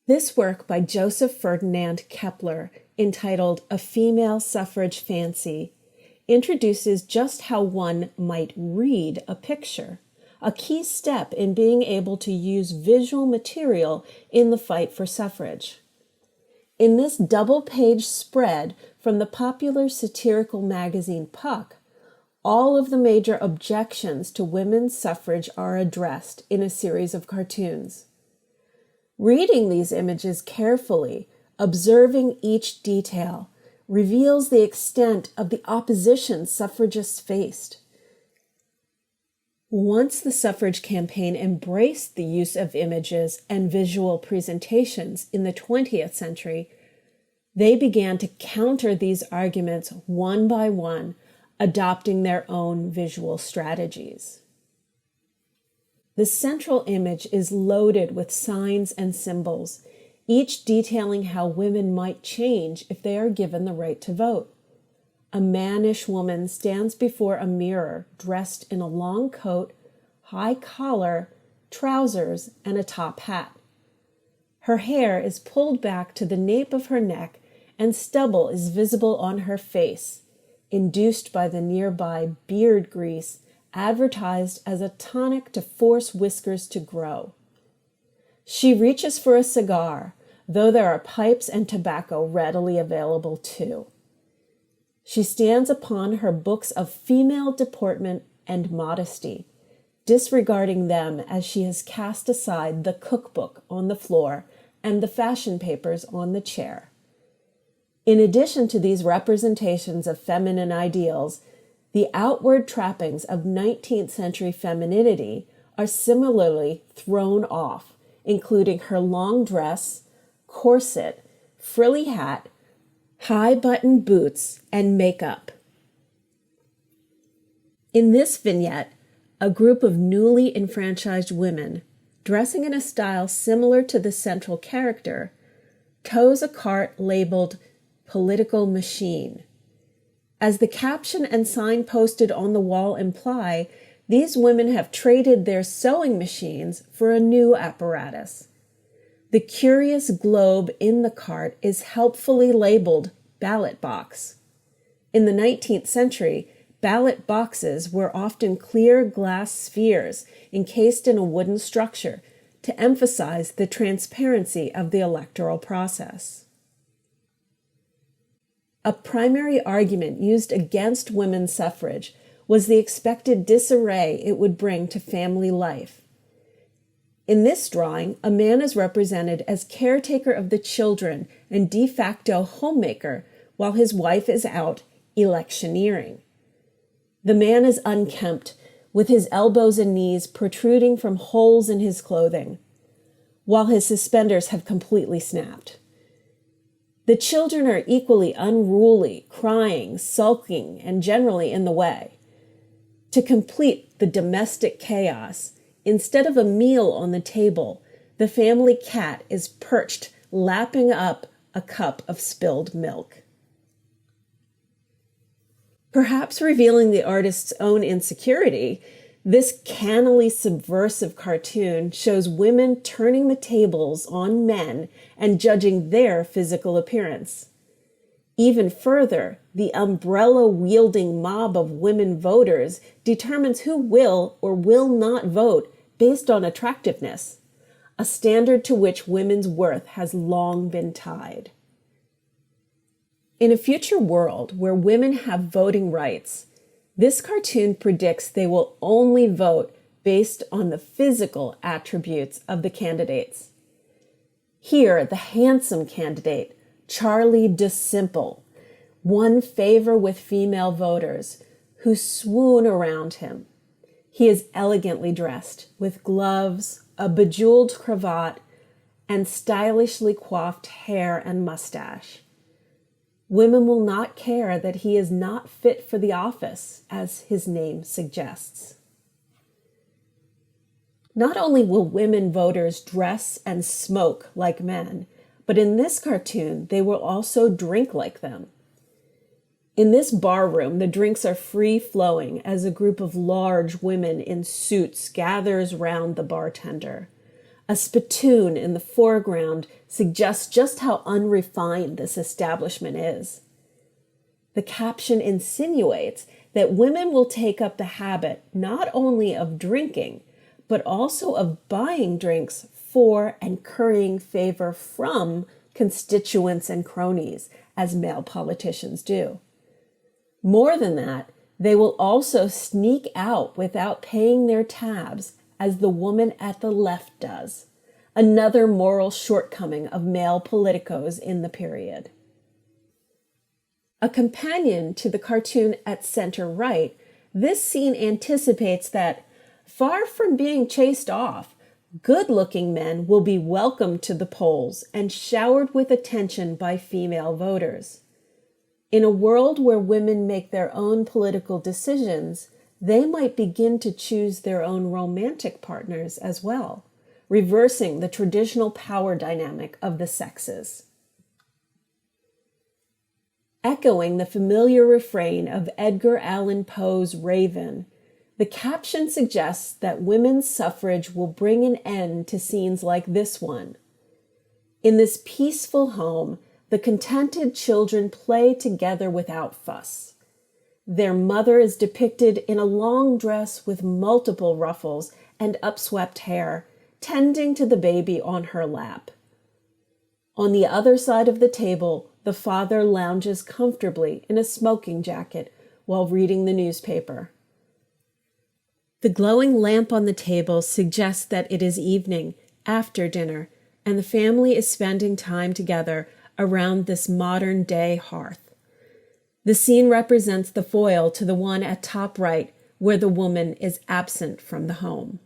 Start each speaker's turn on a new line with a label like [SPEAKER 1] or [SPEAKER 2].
[SPEAKER 1] This work by Joseph Ferdinand Kepler, entitled A Female Suffrage Fancy, introduces just how one might read a picture, a key step in being able to use visual material in the fight for suffrage. In this double-page spread from the popular satirical magazine Puck, all of the major objections to women's suffrage are addressed in a series of cartoons. Reading these images carefully, observing each detail, reveals the extent of the opposition suffragists faced. Once the suffrage campaign embraced the use of images and visual presentations in the 20th century, they began to counter these arguments one by one, adopting their own visual strategies. The central image is loaded with signs and symbols, each detailing how women might change if they are given the right to vote. A mannish woman stands before a mirror dressed in a long coat, high collar, trousers, and a top hat. Her hair is pulled back to the nape of her neck, and stubble is visible on her face, induced by the nearby beard grease advertised as a tonic to force whiskers to grow. She reaches for a cigar, though there are pipes and tobacco readily available too. She stands upon her books of female deportment and modesty, disregarding them as she has cast aside the cookbook on the floor and the fashion papers on the chair. In addition to these representations of feminine ideals, the outward trappings of 19th century femininity are similarly thrown off, including her long dress, corset, frilly hat, high-button boots, and makeup. In this vignette, a group of newly enfranchised women, dressing in a style similar to the central character, tows a cart labeled "Political Machine." As the caption and sign posted on the wall imply, these women have traded their sewing machines for a new apparatus. The curious globe in the cart is helpfully labeled ballot box. In the 19th century, ballot boxes were often clear glass spheres encased in a wooden structure to emphasize the transparency of the electoral process. A primary argument used against women's suffrage was the expected disarray it would bring to family life. In this drawing, a man is represented as caretaker of the children and de facto homemaker, while his wife is out electioneering. The man is unkempt, with his elbows and knees protruding from holes in his clothing, while his suspenders have completely snapped. The children are equally unruly, crying, sulking, and generally in the way. To complete the domestic chaos, instead of a meal on the table, the family cat is perched, lapping up a cup of spilled milk. Perhaps revealing the artist's own insecurity, this cannily subversive cartoon shows women turning the tables on men and judging their physical appearance. Even further, the umbrella-wielding mob of women voters determines who will or will not vote based on attractiveness, a standard to which women's worth has long been tied. In a future world where women have voting rights, this cartoon predicts they will only vote based on the physical attributes of the candidates. Here, the handsome candidate, Charlie DeSimple, won favor with female voters who swoon around him. He is elegantly dressed with gloves, a bejeweled cravat, and stylishly coiffed hair and mustache. Women will not care that he is not fit for the office, as his name suggests. Not only will women voters dress and smoke like men, but in this cartoon, they will also drink like them. In this bar room, the drinks are free-flowing as a group of large women in suits gathers round the bartender. A spittoon in the foreground suggests just how unrefined this establishment is. The caption insinuates that women will take up the habit not only of drinking, but also of buying drinks for and currying favor from constituents and cronies, as male politicians do. More than that, they will also sneak out without paying their tabs, as the woman at the left does, another moral shortcoming of male politicos in the period. A companion to the cartoon at center right, this scene anticipates that, far from being chased off, good-looking men will be welcomed to the polls and showered with attention by female voters. In a world where women make their own political decisions, they might begin to choose their own romantic partners as well, reversing the traditional power dynamic of the sexes. Echoing the familiar refrain of Edgar Allan Poe's Raven, the caption suggests that women's suffrage will bring an end to scenes like this one. In this peaceful home, the contented children play together without fuss. Their mother is depicted in a long dress with multiple ruffles and upswept hair, tending to the baby on her lap. On the other side of the table, the father lounges comfortably in a smoking jacket while reading the newspaper. The glowing lamp on the table suggests that it is evening, after dinner, and the family is spending time together around this modern-day hearth. The scene represents the foil to the one at top right, where the woman is absent from the home.